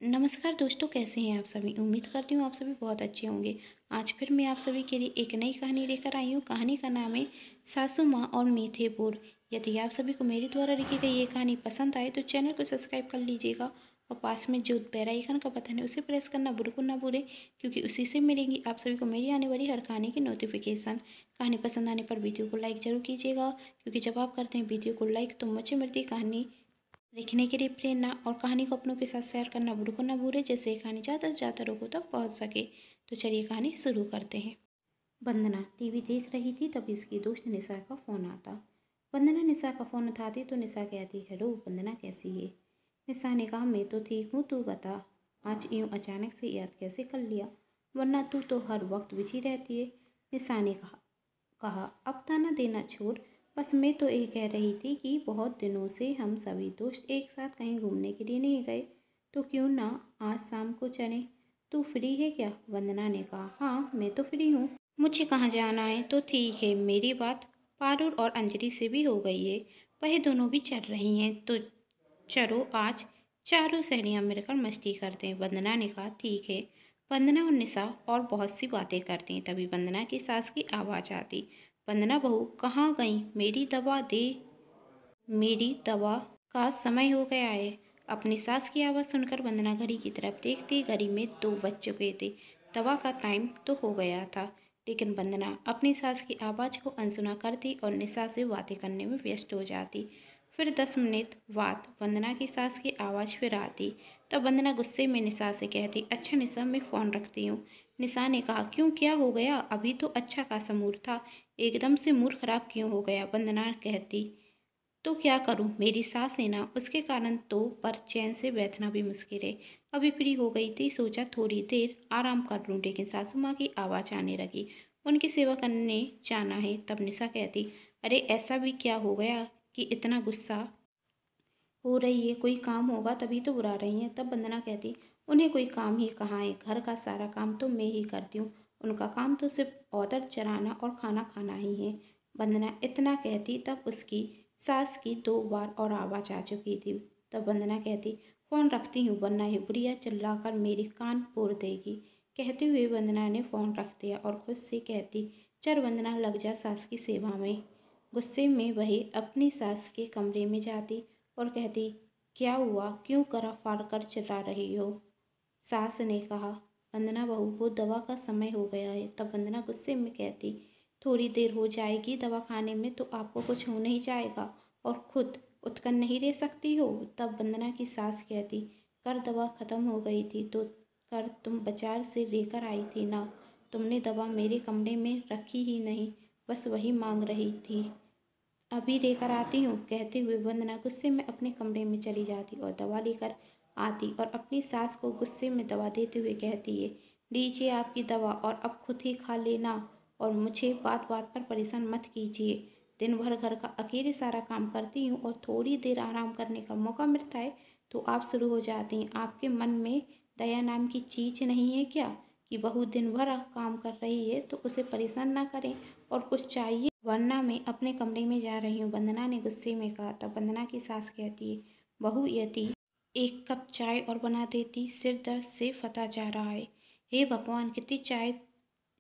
नमस्कार दोस्तों, कैसे हैं आप सभी। उम्मीद करती हूँ आप सभी बहुत अच्छे होंगे। आज फिर मैं आप सभी के लिए एक नई कहानी लेकर आई हूँ। कहानी का नाम है सासू माँ और मीठे बोर। यदि आप सभी को मेरे द्वारा लिखी गई ये कहानी पसंद आए तो चैनल को सब्सक्राइब कर लीजिएगा और पास में जो बेल आइकन का बटन है उसे प्रेस करना बिल्कुल ना भूलें, क्योंकि उसी से मिलेंगी आप सभी को मेरी आने वाली हर कहानी की नोटिफिकेशन। कहानी पसंद आने पर वीडियो को लाइक ज़रूर कीजिएगा, क्योंकि जब आप करते हैं वीडियो को लाइक तो मुझे मिलती कहानी लिखने के लिए प्रेरणा, और कहानी को अपनों के साथ शेयर करना बिल्कुल ना भूलें, जैसे कहानी ज़्यादा से ज़्यादा लोगों तक पहुंच सके। तो चलिए कहानी शुरू करते हैं। वंदना टीवी देख रही थी, तभी उसकी दोस्त निशा का फ़ोन आता। वंदना निशा का फ़ोन उठाती तो निशा कहती, हेलो वंदना, कैसी है। निशा ने कहा, मैं तो ठीक हूँ, तू बता आज यूँ अचानक से याद कैसे कर लिया, वरना तू तो हर वक्त बिजी रहती है। निशा ने कहा अब ताना देना छोड़, बस मैं तो ये कह रही थी कि बहुत दिनों से हम सभी दोस्त एक साथ कहीं घूमने के लिए नहीं गए, तो क्यों ना आज शाम को चलें। तू फ्री है क्या। वंदना ने कहा, हाँ मैं तो फ्री हूँ, मुझे कहाँ जाना है। तो ठीक है, मेरी बात पारुल और अंजलि से भी हो गई है, वह दोनों भी चल रही हैं, तो चलो आज चारों सहेलियां मिलकर मस्ती करते हैं। वंदना ने कहा, ठीक है। वंदना और निशा और बहुत सी बातें करती हैं, तभी वंदना की सास की आवाज़ आती। वंदना बहू कहाँ गई, मेरी दवा दे, मेरी दवा का समय हो गया है। अपनी सास की आवाज़ सुनकर वंदना घड़ी की तरफ देखती, घड़ी में 2 बज चुके थे। दवा का टाइम तो हो गया था, लेकिन वंदना अपनी सास की आवाज़ को अनसुना करती और निशा से बातें करने में व्यस्त हो जाती। फिर 10 मिनट बाद वंदना की सास की आवाज़ फिर आती। तब वंदना गुस्से में निशा से कहती, अच्छा निशा, मैं फ़ोन रखती हूँ। निशा ने कहा, क्यों, क्या हो गया, अभी तो अच्छा खासा मूड था, एकदम से मूड खराब क्यों हो गया। वंदना कहती, तो क्या करूं, मेरी सास है ना, उसके कारण तो पर चैन से बैठना भी मुश्किल है। अभी फ्री हो गई थी, सोचा थोड़ी देर आराम कर लूं, लेकिन सासू माँ की आवाज़ आने लगी, उनकी सेवा करने जाना है। तब निशा कहती, अरे ऐसा भी क्या हो गया कि इतना गुस्सा हो रही है, कोई काम होगा तभी तो बुला रही हैं। तब वंदना कहती, उन्हें कोई काम ही कहाँ है, घर का सारा काम तो मैं ही करती हूँ, उनका काम तो सिर्फ औरत चलाना और खाना खाना ही है। वंदना इतना कहती, तब उसकी सास की 2 बार और आवाज़ आ चुकी थी। तब वंदना कहती, फ़ोन रखती हूँ, वरना ये बुढ़िया चिल्लाकर मेरे कान फोड़ देगी। कहते हुए वंदना ने फ़ोन रख दिया और खुद से कहती, चल वंदना, लग जा सास की सेवा में। गुस्से में वही अपनी सास के कमरे में जाती और कहती, क्या हुआ, क्यों करा फाड़ कर चिल्ला रही हो। सास ने कहा, वंदना बहू, वो दवा का समय हो गया है। तब वंदना गुस्से में कहती, थोड़ी देर हो जाएगी दवा खाने में तो आपको कुछ हो नहीं जाएगा, और खुद उठकर नहीं रह सकती हो। तब वंदना की सास कहती, कर दवा ख़त्म हो गई थी तो कर, तुम बाजार से लेकर आई थी ना, तुमने दवा मेरे कमरे में रखी ही नहीं, बस वही मांग रही थी, अभी लेकर आती हूँ। कहते हुए वंदना गुस्से में अपने कमरे में चली जाती और दवा लेकर आती और अपनी सास को गुस्से में दवा देते हुए कहती है, लीजिए आपकी दवा और अब खुद ही खा लेना, और मुझे बात बात पर परेशान मत कीजिए। दिन भर घर का अकेले सारा काम करती हूँ और थोड़ी देर आराम करने का मौका मिलता है तो आप शुरू हो जाती हैं। आपके मन में दया नाम की चीज़ नहीं है क्या, कि बहू दिन भर काम कर रही है तो उसे परेशान ना करें और कुछ चाहिए, वरना मैं अपने कमरे में जा रही हूँ। वंदना ने गुस्से में कहा। तब वंदना की सास कहती है, बहू यदि 1 कप चाय और बना देती, सिर दर्द से फटा जा रहा है। हे भगवान, कितनी चाय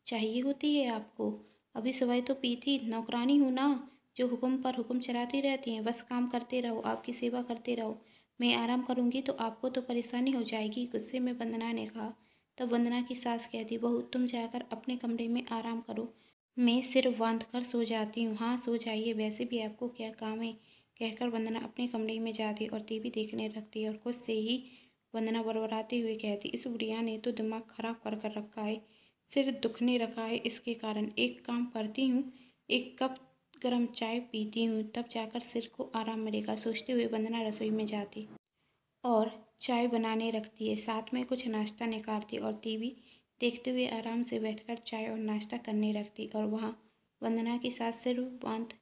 चाहिए होती है आपको, अभी सुबह तो पी थी। नौकरानी हूँ ना, जो हुक्म पर हुक्म चलाती रहती हैं, बस काम करते रहो, आपकी सेवा करते रहो, मैं आराम करूँगी तो आपको तो परेशानी हो जाएगी, गुस्से में वंदना ने कहा। तब वंदना की सास कहती, बहू तुम जाकर अपने कमरे में आराम करो, मैं सिर बांध कर सो जाती हूँ। हाँ सो जाइए, वैसे भी आपको क्या काम है। कहकर वंदना अपने कमरे में जाती और टीवी देखने लगती और खुद से ही वंदना बड़बड़ाते हुए कहती, इस बुढ़िया ने तो दिमाग खराब कर कर रखा है, सिर दुखने रखा है इसके कारण। एक काम करती हूँ, 1 कप गर्म चाय पीती हूँ, तब जाकर सिर को आराम मिलेगा। सोचते हुए वंदना रसोई में जाती और चाय बनाने रखती है, साथ में कुछ नाश्ता निकालती और टीवी देखते हुए आराम से बैठकर चाय और नाश्ता करने लगती। और वहाँ वंदना के साथ सिर बांध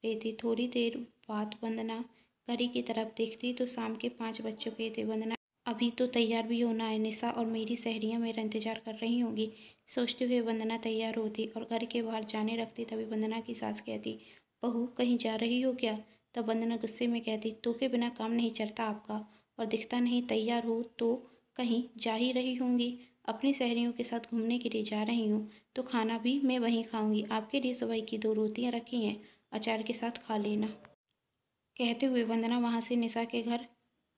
लेती। थोड़ी देर बाद वंदना घड़ी की तरफ देखती तो शाम के 5 बज चुके थे। वंदना, अभी तो तैयार भी होना है, निशा और मेरी सहेलियाँ मेरा इंतजार कर रही होंगी। सोचते हुए वंदना तैयार होती और घर के बाहर जाने लगती। तभी वंदना की सास कहती, बहू कहीं जा रही हो क्या। तब वंदना गुस्से में कहती, तो के बिना काम नहीं चलता आपका, और दिखता नहीं तैयार हो तो कहीं जा ही रही होंगी, अपनी सहेलियों के साथ घूमने के लिए जा रही हूँ, तो खाना भी मैं वहीं खाऊंगी। आपके लिए सुबह की 2 रोटियाँ रखी हैं, अचार के साथ खा लेना। कहते हुए वंदना वहाँ से निशा के घर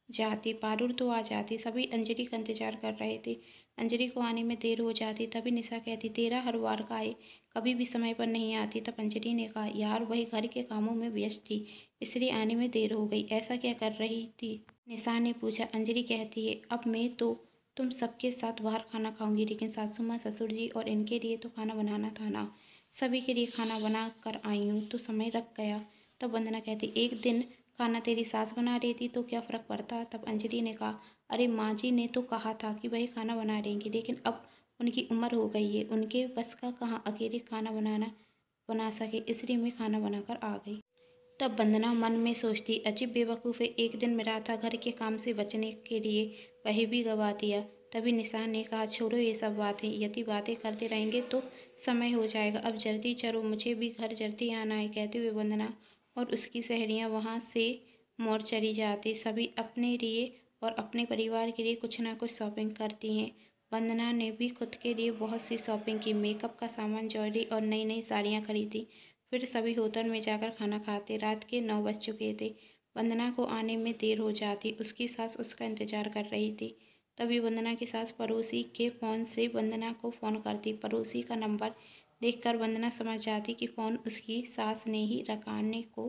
जाती। पारुल तो आ जाती, सभी अंजलि का इंतजार कर रहे थे। अंजलि को आने में देर हो जाती, तभी निशा कहती, तेरा हर बार का है, कभी भी समय पर नहीं आती। तब अंजलि ने कहा, यार वही घर के कामों में व्यस्त थी, इसलिए आने में देर हो गई। ऐसा क्या कर रही थी? निशा ने पूछा। अंजलि कहती है, अब मैं तो तुम सबके साथ बाहर खाना खाऊंगी, लेकिन सासू माँ, ससुर जी और इनके लिए तो खाना बनाना था ना। सभी के लिए खाना बना कर आई हूँ तो समय रख गया। तब वंदना कहती, एक दिन खाना तेरी सास बना रही थी तो क्या फ़र्क पड़ता? तब अंजलि ने कहा, अरे माँ जी ने तो कहा था कि वही खाना बना देंगी, लेकिन अब उनकी उम्र हो गई है, उनके बस का कहाँ अकेले खाना बना सके, इसलिए मैं खाना बनाकर आ गई। तब वंदना मन में सोचती, अजीब बेवकूफ़ है, एक दिन मिला था घर के काम से बचने के लिए, वही भी गवा दिया। तभी निशा ने कहा, छोड़ो ये सब बातें, यदि बातें करते रहेंगे तो समय हो जाएगा, अब जल्दी चलो, मुझे भी घर जल्दी आना है। कहते हुए वंदना और उसकी सहेलियाँ वहाँ से मोड़ चली जाती। सभी अपने लिए और अपने परिवार के लिए कुछ ना कुछ शॉपिंग करती हैं। वंदना ने भी खुद के लिए बहुत सी शॉपिंग की, मेकअप का सामान, ज्वेलरी और नई नई साड़ियाँ खरीदी। फिर सभी होटल में जाकर खाना खाते। रात के 9 बज चुके थे। वंदना को आने में देर हो जाती। उसकी सास उसका इंतजार कर रही थी। तभी वंदना की सास पड़ोसी के फ़ोन से वंदना को फ़ोन करती। पड़ोसी का नंबर देखकर वंदना समझ जाती कि फ़ोन उसकी सास ने ही रखाने को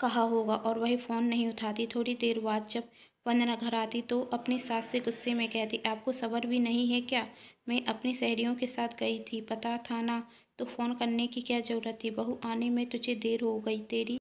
कहा होगा और वह फ़ोन नहीं उठाती। थोड़ी देर बाद जब वंदना घर आती तो अपनी सास से गुस्से में कहती, आपको सब्र भी नहीं है क्या? मैं अपनी सहेलियों के साथ गई थी, पता था ना, तो फ़ोन करने की क्या ज़रूरत थी? बहू आने में तुझे देर हो गई, तेरी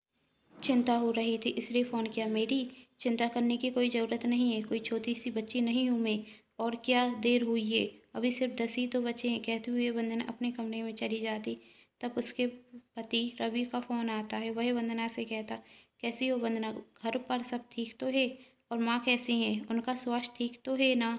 चिंता हो रही थी इसलिए फ़ोन किया। मेरी चिंता करने की कोई ज़रूरत नहीं है, कोई छोटी सी बच्ची नहीं हूँ मैं। और क्या देर हुई है? अभी सिर्फ 10 ही तो बचे हैं। कहते हुए वंदना अपने कमरे में चली जाती। तब उसके पति रवि का फ़ोन आता है। वह वंदना से कहता, कैसी हो वंदना, घर पर सब ठीक तो है? और माँ कैसी हैं, उनका स्वास्थ्य ठीक तो है ना?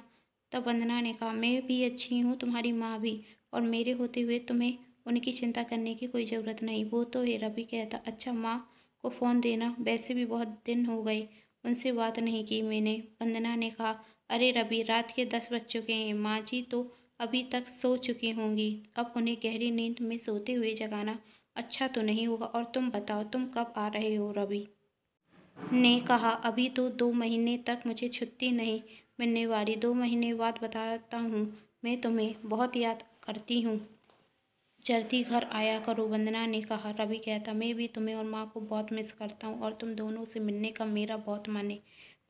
तब वंदना ने कहा, मैं भी अच्छी हूँ, तुम्हारी माँ भी, और मेरे होते हुए तुम्हें उनकी चिंता करने की कोई ज़रूरत नहीं। वो तो है। रवि कहता, अच्छा माँ को फ़ोन देना, वैसे भी बहुत दिन हो गए उनसे बात नहीं की मैंने। वंदना ने कहा, अरे रवि, रात के 10 बज चुके हैं, माँ जी तो अभी तक सो चुकी होंगी, अब उन्हें गहरी नींद में सोते हुए जगाना अच्छा तो नहीं होगा। और तुम बताओ, तुम कब आ रहे हो? रवि ने कहा, अभी तो 2 महीने तक मुझे छुट्टी नहीं मिलने वाली, 2 महीने बाद बताता हूँ। मैं तुम्हें बहुत याद करती हूँ, जल्दी घर आया करो। वंदना ने कहा। रवि कहता, मैं भी तुम्हें और माँ को बहुत मिस करता हूँ और तुम दोनों से मिलने का मेरा बहुत मन है,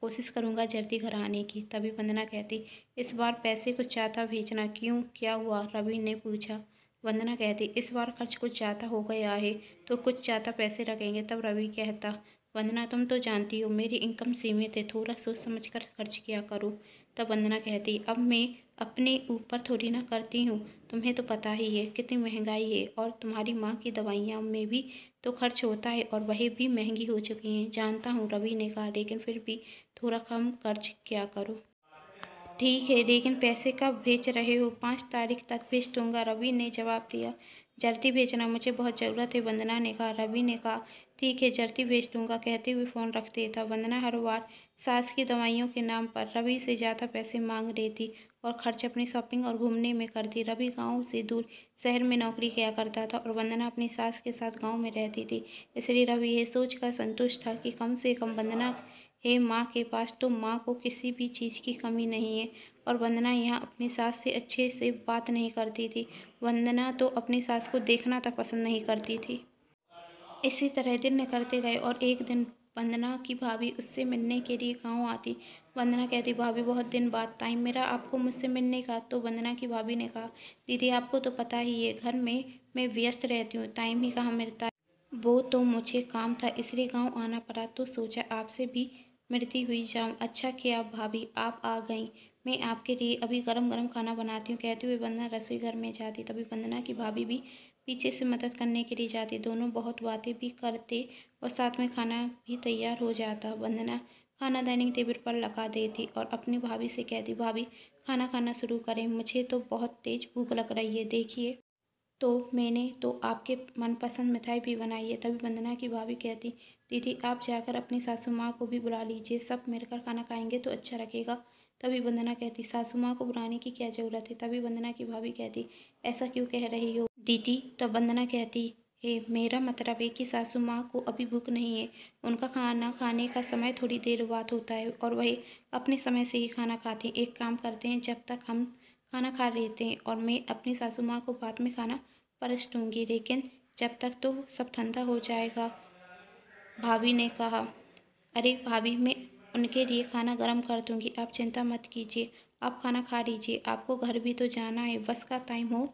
कोशिश करूँगा जल्दी घर आने की। तभी वंदना कहती, इस बार पैसे कुछ ज़्यादा भेजना। क्यों, क्या हुआ? रवि ने पूछा। वंदना कहती, इस बार खर्च कुछ ज़्यादा हो गया है तो कुछ ज़्यादा पैसे लगेंगे। तब रवि कहता, वंदना तुम तो जानती हो मेरी इनकम सीमित है, थोड़ा सोच समझ कर खर्च किया करो। तब वंदना कहती, अब मैं अपने ऊपर थोड़ी ना करती हूँ, तुम्हें तो पता ही है कितनी महंगाई है, और तुम्हारी माँ की दवाइयाँ में भी तो खर्च होता है और वह भी महंगी हो चुकी हैं। जानता हूँ, रवि ने कहा, लेकिन फिर भी थोड़ा कम खर्च किया करो। ठीक है, लेकिन पैसे कब भेज रहे हो? 5 तारीख तक भेज दूंगा, रवि ने जवाब दिया। जल्दी भेजना, मुझे बहुत ज़रूरत है, वंदना ने कहा। रवि ने कहा, ठीक है, जल्दी भेज दूंगा। कहते हुए फ़ोन रख देता। वंदना हर बार सास की दवाइयों के नाम पर रवि से ज़्यादा पैसे मांग लेती और खर्च अपनी शॉपिंग और घूमने में करती। रवि गाँव से दूर शहर में नौकरी किया करता था और वंदना अपनी सास के साथ गाँव में रहती थी, इसलिए रवि ये सोचकर संतुष्ट था कि कम से कम वंदना है माँ के पास, तो माँ को किसी भी चीज़ की कमी नहीं है। और वंदना यहाँ अपनी सास से अच्छे से बात नहीं करती थी। वंदना तो अपनी सास को देखना तक पसंद नहीं करती थी। इसी तरह दिन निकलते गए और एक दिन वंदना की भाभी उससे मिलने के लिए गांव आती। वंदना कहती, भाभी बहुत दिन बाद टाइम मिला आपको मुझसे मिलने का? तो वंदना की भाभी ने कहा, दीदी आपको तो पता ही है, घर में मैं व्यस्त रहती हूँ, टाइम ही कहाँ मिलता है। वो तो मुझे काम था इसलिए गांव आना पड़ा, तो सोचा आपसे भी मिलती हुई जाऊं। अच्छा किया भाभी आप आ गईं, मैं आपके लिए अभी गरम गरम खाना बनाती हूँ। कहते हुए वंदना रसोई घर में जाती। तभी वंदना की भाभी भी पीछे से मदद करने के लिए जाती। दोनों बहुत बातें भी करते और साथ में खाना भी तैयार हो जाता। वंदना खाना डाइनिंग टेबल पर लगा देती और अपनी भाभी से कहती, भाभी खाना खाना शुरू करें, मुझे तो बहुत तेज़ भूख लग रही है, देखिए तो मैंने तो आपके मनपसंद मिठाई भी बनाई है। तभी वंदना की भाभी कहती, दीदी आप जाकर अपनी सासू माँ को भी बुला लीजिए, सब मिलकर खाना खाएंगे तो अच्छा लगेगा। तभी वंदना कहती, सासू माँ को बुलाने की क्या ज़रूरत है। तभी वंदना की भाभी कहती, ऐसा क्यों कह रही हो दीदी। तो वंदना कहती है, मेरा मतलब है कि सासू माँ को अभी भूख नहीं है। उनका खाना खाने का समय थोड़ी देर बाद होता है और वही अपने समय से ही खाना खाते हैं। एक काम करते हैं, जब तक हम खाना खा लेते हैं और मैं अपनी सासू माँ को बाद में खाना परस दूँगी, लेकिन जब तक तो सब ठंडा हो जाएगा। भाभी ने कहा, अरे भाभी, मैं उनके लिए खाना गर्म कर दूँगी, आप चिंता मत कीजिए। आप खाना खा लीजिए, आपको घर भी तो जाना है, बस का टाइम हो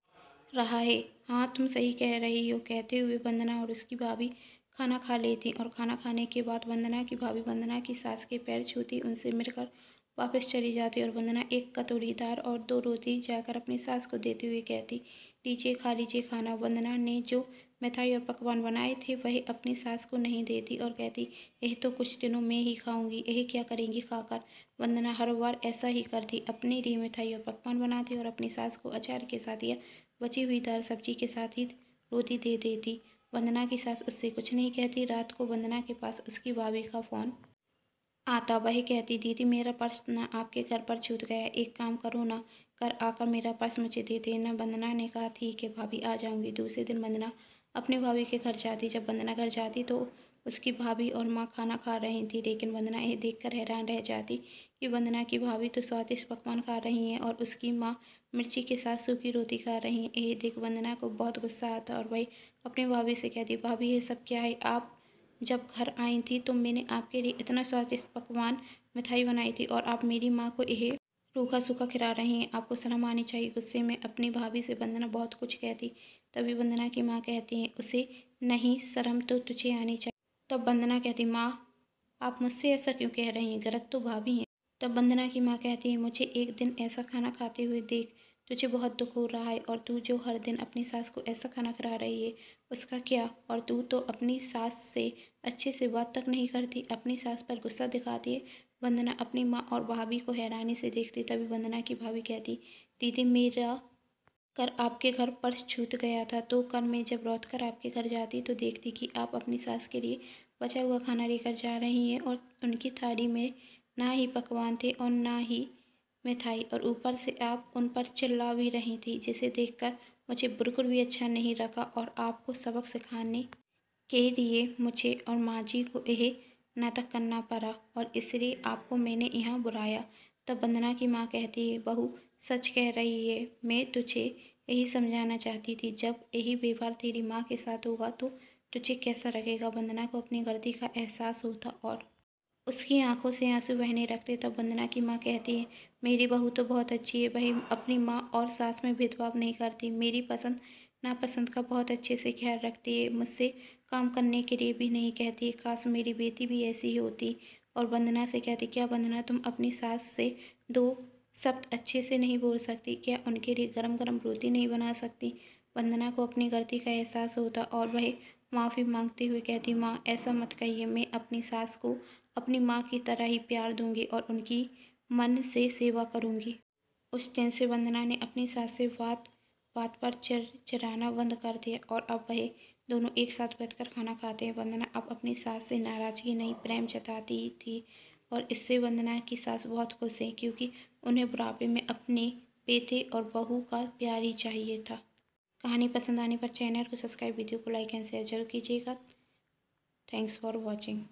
रहा है। हाँ, तुम सही कह रही हो। कहते हुए वंदना और उसकी भाभी खाना खा लेती और खाना खाने के बाद वंदना की भाभी वंदना की सास के पैर छूती, उनसे मिलकर वापस चली जाती और वंदना एक कटोरी दाल और 2 रोटी जाकर अपनी सास को देते हुए कहती, लीजिए खा लीजिए खाना। वंदना ने जो मिठाई और पकवान बनाए थे वह अपनी सास को नहीं देती और कहती, यह तो कुछ दिनों में ही खाऊंगी, यह क्या करेंगी खाकर। वंदना हर बार ऐसा ही करती, अपने लिए मिठाई और पकवान बनाती और अपनी सास को अचार के साथ या बची हुई दाल सब्जी के साथ ही रोटी दे देती। वंदना की सास उससे कुछ नहीं कहती। रात को वंदना के पास उसकी भाभी का फ़ोन आता। वह कहती, दीदी मेरा पर्स ना आपके घर पर छूट गया, एक काम करो ना, कर आकर मेरा पर्स मुझे दे देना। वंदना ने कहा, ठीक है भाभी, आ जाऊंगी। दूसरे दिन वंदना अपने भाभी के घर जाती। जब वंदना घर जाती तो उसकी भाभी और माँ खाना खा रही थी, लेकिन वंदना यह देखकर हैरान रह जाती कि वंदना की भाभी तो स्वादिष्ट पकवान खा रही हैं और उसकी माँ मिर्ची के साथ सूखी रोटी खा रही हैं। यह देख वंदना को बहुत गुस्सा आता और वह अपनी भाभी से कहती, भाभी ये सब क्या है। आप जब घर आई थी तो मैंने आपके लिए इतना स्वादिष्ट पकवान मिठाई बनाई थी और आप मेरी माँ को यह रूखा सूखा खिला रही हैं, आपको शर्म आनी चाहिए। गुस्से में अपनी भाभी से वंदना बहुत कुछ कहती। तभी वंदना की माँ कहती हैं, उसे नहीं, शर्म तो तुझे आनी चाहिए। तब वंदना कहती, माँ आप मुझसे ऐसा क्यों कह रही हैं, गलत तो भाभी हैं। तब वंदना की माँ कहती है, मुझे एक दिन ऐसा खाना खाते हुए देख तुझे बहुत दुख हो रहा है और तू जो हर दिन अपनी सास को ऐसा खाना खिला रही है उसका क्या। और तू तो अपनी सास से अच्छे से बात तक नहीं करती, अपनी सास पर गुस्सा दिखाती है। वंदना अपनी माँ और भाभी को हैरानी से देखती। तभी वंदना की भाभी कहती, दीदी मेरा कर आपके घर पर्स छूट गया था, तो कल मैं जब लौट कर आपके घर जाती तो देखती कि आप अपनी सास के लिए बचा हुआ खाना लेकर जा रही हैं और उनकी थाली में ना ही पकवान थे और ना ही मिठाई, और ऊपर से आप उन पर चिल्ला भी रही थी, जिसे देखकर मुझे बिल्कुल भी अच्छा नहीं लगा और आपको सबक सिखाने के लिए मुझे और माँ जी को यह नाटक करना पड़ा और इसलिए आपको मैंने यहाँ बुलाया। तब वंदना की माँ कहती है, बहू सच कह रही है, मैं तुझे यही समझाना चाहती थी, जब यही व्यवहार तेरी माँ के साथ होगा तो तुझे कैसा लगेगा। वंदना को अपनी गलती का एहसास होता और उसकी आंखों से आंसू बहने लगते। तब वंदना की माँ कहती है, मेरी बहू तो बहुत अच्छी है, वही अपनी माँ और सास में भेदभाव नहीं करती, मेरी पसंद नापसंद का बहुत अच्छे से ख्याल रखती है, मुझसे काम करने के लिए भी नहीं कहती। काश मेरी बेटी भी ऐसी ही होती। और वंदना से कहती, क्या वंदना तुम अपनी सास से 2 शब्द अच्छे से नहीं बोल सकती, क्या उनके लिए गरम गरम रोटी नहीं बना सकती। वंदना को अपनी गलती का एहसास होता और वह माफ़ी मांगते हुए कहती, माँ ऐसा मत कहिए, मैं अपनी सास को अपनी माँ की तरह ही प्यार दूंगी और उनकी मन से सेवा करूंगी। उस दिन से वंदना ने अपनी सास से बात बात पर चिढ़ाना बंद कर दिया और अब वह दोनों एक साथ बैठकर खाना खाते हैं। वंदना अब अपनी सास से नाराज़गी नहीं, प्रेम जताती थी और इससे वंदना की सास बहुत खुश है, क्योंकि उन्हें बुढ़ापे में अपने बेटे और बहू का प्यार ही चाहिए था। कहानी पसंद आने पर चैनल को सब्सक्राइब, वीडियो को लाइक एंड शेयर जरूर कीजिएगा। Thanks for watching.